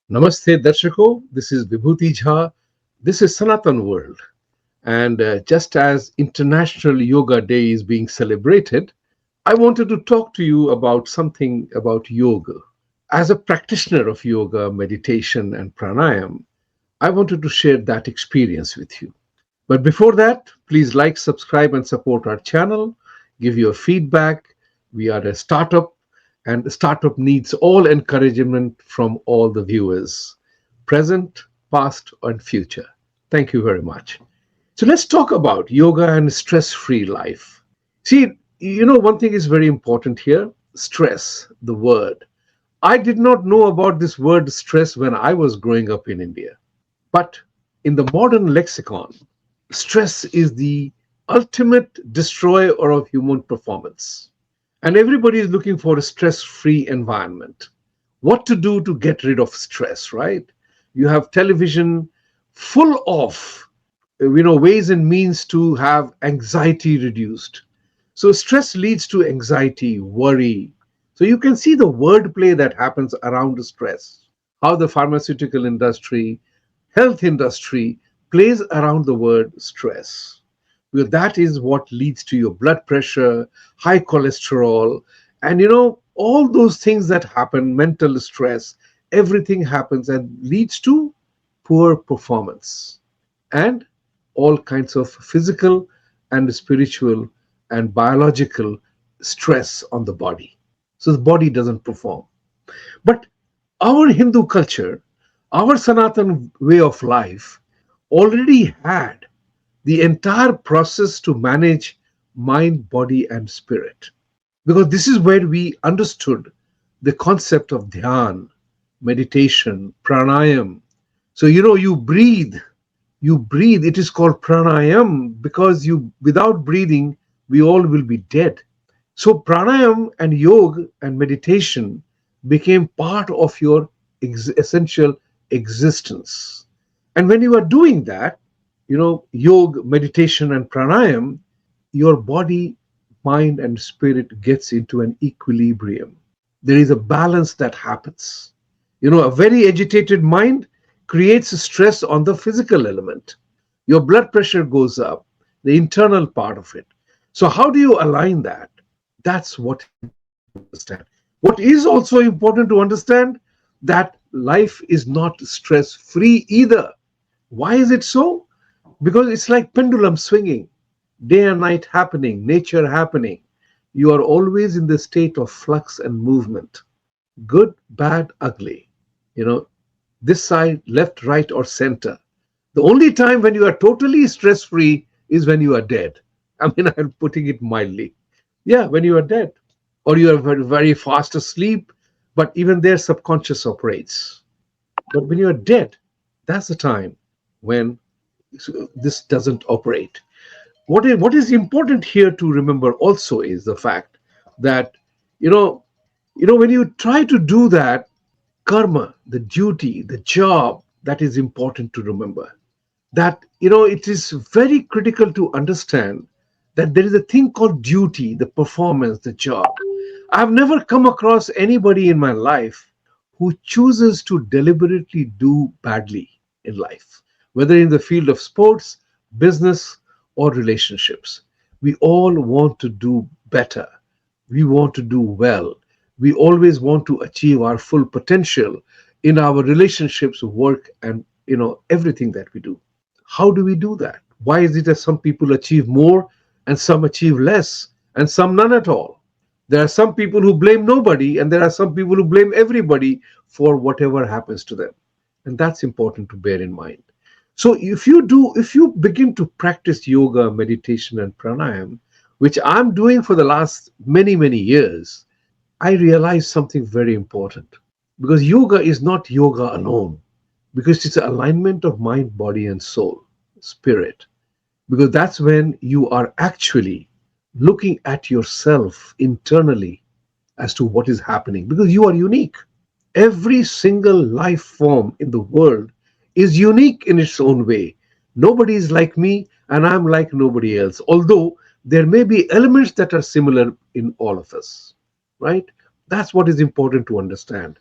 Namaste, Darshako. This is Vibhuti Jha. This is Sanatan World. And just as International Yoga Day is being celebrated, I wanted to talk to you about something about yoga. As a practitioner of yoga, meditation, and pranayam, I wanted to share that experience with you. But before that, please like, subscribe, and support our channel. Give your feedback. We are a startup, and the startup needs all encouragement from all the viewers, present, past, and future. Thank you very much. So let's talk about yoga and stress free life. See, one thing is very important here: stress, the word. I did not know about this word stress when I was growing up in India. But in the modern lexicon, stress is the ultimate destroyer of human performance. And everybody is looking for a stress free environment. What to do to get rid of stress, right? You have television full of ways and means to have anxiety reduced. So stress leads to anxiety, worry. So you can see the wordplay that happens around stress, how the pharmaceutical industry, health industry plays around the word stress. Because that is what leads to your blood pressure, high cholesterol, and all those things that happen, mental stress, everything happens and leads to poor performance and all kinds of physical and spiritual and biological stress on the body. So the body doesn't perform. But our Hindu culture, our Sanatan way of life already had the entire process to manage mind, body, and spirit. Because this is where we understood the concept of dhyan, meditation, pranayam. So, you breathe. It is called pranayam because without breathing, we all will be dead. So, pranayam and yoga and meditation became part of your essential existence. And when you are doing that, yoga, meditation, and pranayam, your body, mind, and spirit gets into an equilibrium. There is a balance that happens. A very agitated mind creates stress on the physical element. Your blood pressure goes up, the internal part of it. So, how do you align that? That's what understand. What is also important to understand that life is not stress free either. Why is it so? Because it's like pendulum swinging, day and night happening, nature happening. You are always in the state of flux and movement, good, bad, ugly. You know, this side, left, right, or center. The only time when you are totally stress free is when you are dead. I mean, I'm putting it mildly. Yeah, when you are dead, or you are very, very fast asleep, but even there, subconscious operates. But when you are dead, that's the time when this doesn't operate. What is important here to remember also is the fact that you know when you try to do that, karma, the duty, the job, that is important to remember. That it is very critical to understand that there is a thing called duty, the performance, the job. I've never come across anybody in my life who chooses to deliberately do badly in life, whether in the field of sports, business, or relationships. We all want to do better. We want to do well. We always want to achieve our full potential in our relationships, work, and everything that we do. How do we do that? Why is it that some people achieve more and some achieve less and some none at all? There are some people who blame nobody, and there are some people who blame everybody for whatever happens to them. And that's important to bear in mind. So if you begin to practice yoga, meditation, and pranayam, which I'm doing for the last many, many years, I realized something very important. Because yoga is not yoga alone, because it's an alignment of mind, body, and soul, spirit. Because that's when you are actually looking at yourself internally as to what is happening, because you are unique. Every single life form in the world is unique in its own way. Nobody is like me, and I'm like nobody else, although there may be elements that are similar in all of us, right? That's what is important to understand.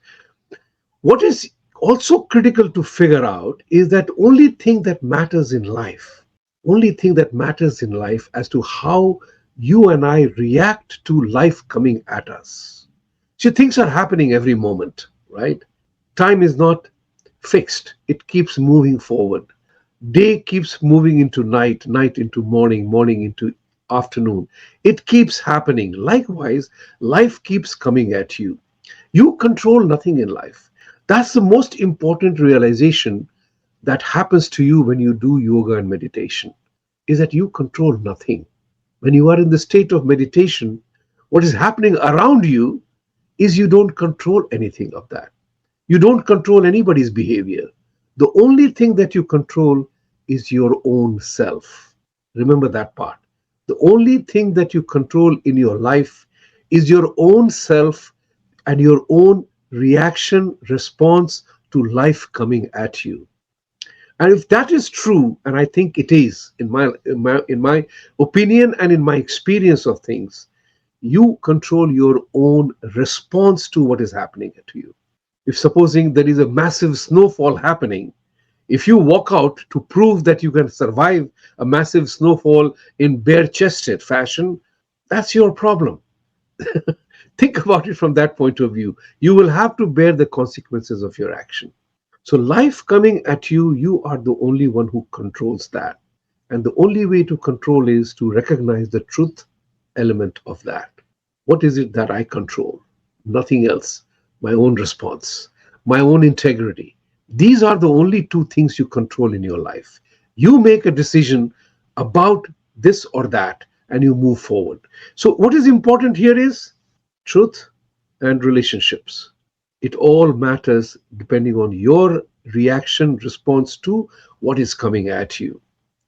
What is Also critical to figure out is that only thing that matters in life as to how you and I react to life coming at us. See, things are happening every moment, right? Time is not fixed, it keeps moving forward. Day keeps moving into night, night into morning, morning into afternoon. It keeps happening. Likewise, life keeps coming at you. You control nothing in life. That's the most important realization that happens to you when you do yoga and meditation, is that you control nothing. When you are in the state of meditation, what is happening around you is you don't control anything of that. You don't control anybody's behavior. The only thing that you control is your own self. Remember that part. The only thing that you control in your life is your own self and your own reaction, response to life coming at you. And if that is true, and I think it is in my opinion and in my experience of things, you control your own response to what is happening to you. If supposing there is a massive snowfall happening, if you walk out to prove that you can survive a massive snowfall in bare chested fashion, that's your problem. Think about it from that point of view. You will have to bear the consequences of your action. So, life coming at you, you are the only one who controls that. And the only way to control is to recognize the truth element of that. What is it that I control? Nothing else. My own response, my own integrity. These are the only two things you control in your life. You make a decision about this or that and you move forward. So, what is important here is truth and relationships. It all matters depending on your reaction, response to what is coming at you,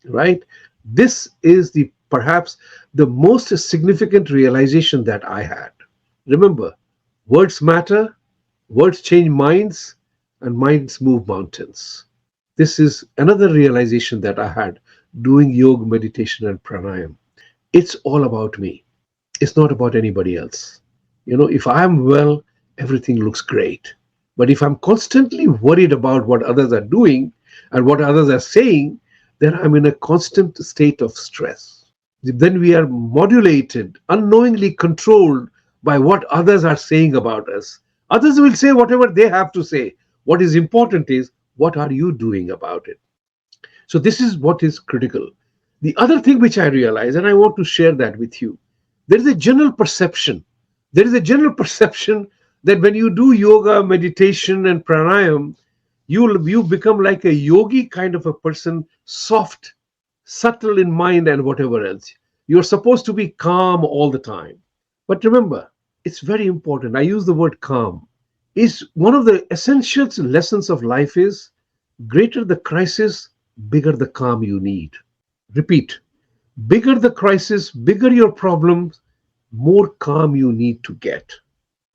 right? This is the perhaps the most significant realization that I had. Remember, words matter, words change minds, and minds move mountains. This is another realization that I had doing yoga, meditation, and pranayama. It's all about me. It's not about anybody else. If I'm well, everything looks great. But if I'm constantly worried about what others are doing and what others are saying, then I'm in a constant state of stress. Then we are modulated, unknowingly controlled by what others are saying about us. Others will say whatever they have to say. What is important is what are you doing about it? So, this is what is critical. The other thing which I realize, and I want to share that with you, there is a general perception. There is a general perception that when you do yoga, meditation, and pranayam, you become like a yogi kind of a person, soft, subtle in mind, and whatever else. You're supposed to be calm all the time. But remember, it's very important. I use the word calm. Is one of the essential lessons of life is greater the crisis, bigger the calm you need. Repeat, bigger the crisis, bigger your problems, more calm you need to get.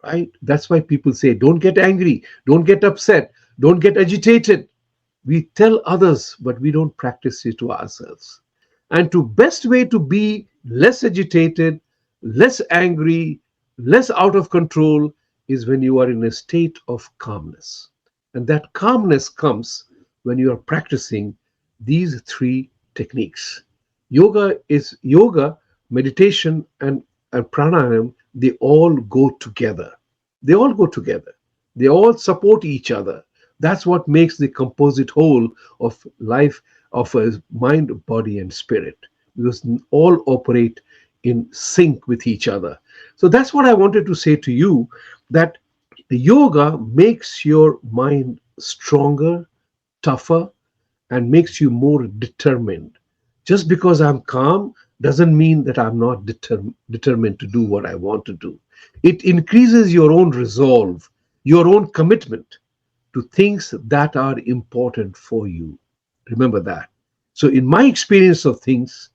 Right? That's why people say, don't get angry, don't get upset, don't get agitated. We tell others, but we don't practice it to ourselves. And to best way to be less agitated, less angry, less out of control is when you are in a state of calmness. And that calmness comes when you are practicing these three techniques. Yoga, meditation, and pranayam, they all go together. They all go together. They all support each other. That's what makes the composite whole of life, of a mind, body, and spirit, because all operate in sync with each other. So that's what I wanted to say to you, that yoga makes your mind stronger, tougher, and makes you more determined. Just because I'm calm doesn't mean that I'm not determined to do what I want to do. It increases your own resolve, your own commitment to things that are important for you. Remember that. So, in my experience of things,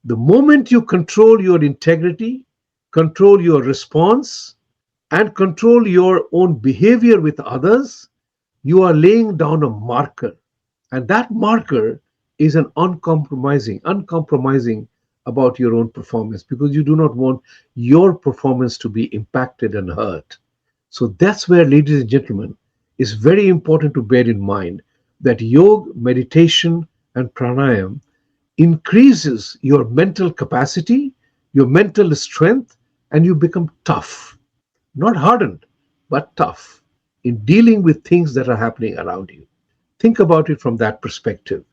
the moment you control your integrity, control your response, and control your own behavior with others, you are laying down a marker. And that marker is an uncompromising about your own performance, because you do not want your performance to be impacted and hurt. So that's where, ladies and gentlemen, it's very important to bear in mind that yoga, meditation, and pranayama increases your mental capacity, your mental strength, and you become tough. Not hardened, but tough in dealing with things that are happening around you. Think about it from that perspective.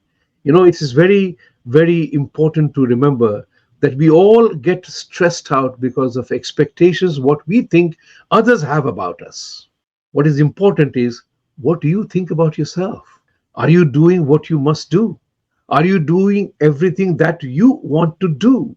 It is very, very important to remember that we all get stressed out because of expectations, what we think others have about us. What is important is, what do you think about yourself? Are you doing what you must do? Are you doing everything that you want to do?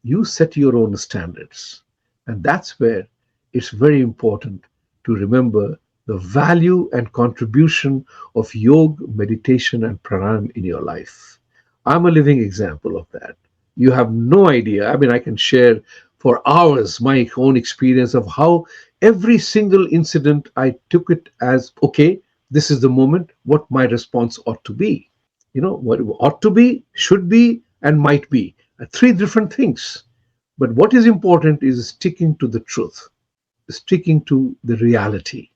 You set your own standards. And that's where it's very important to remember the value and contribution of yoga, meditation, and pranayama in your life. I'm a living example of that. You have no idea. I mean, I can share for hours my own experience of how every single incident I took it as, okay, this is the moment, what my response ought to be. What ought to be, should be, and might be. Three different things. But what is important is sticking to the truth, sticking to the reality.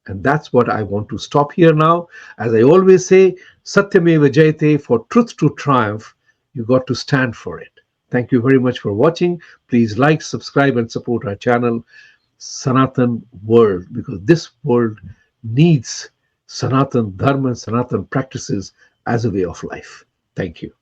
And that's what I want to stop here now. As I always say, Satyameva Jayate, for truth to triumph, you got to stand for it. Thank you very much for watching. Please like, subscribe, and support our channel, Sanatan World, because this world needs Sanatan Dharma and Sanatan practices as a way of life. Thank you.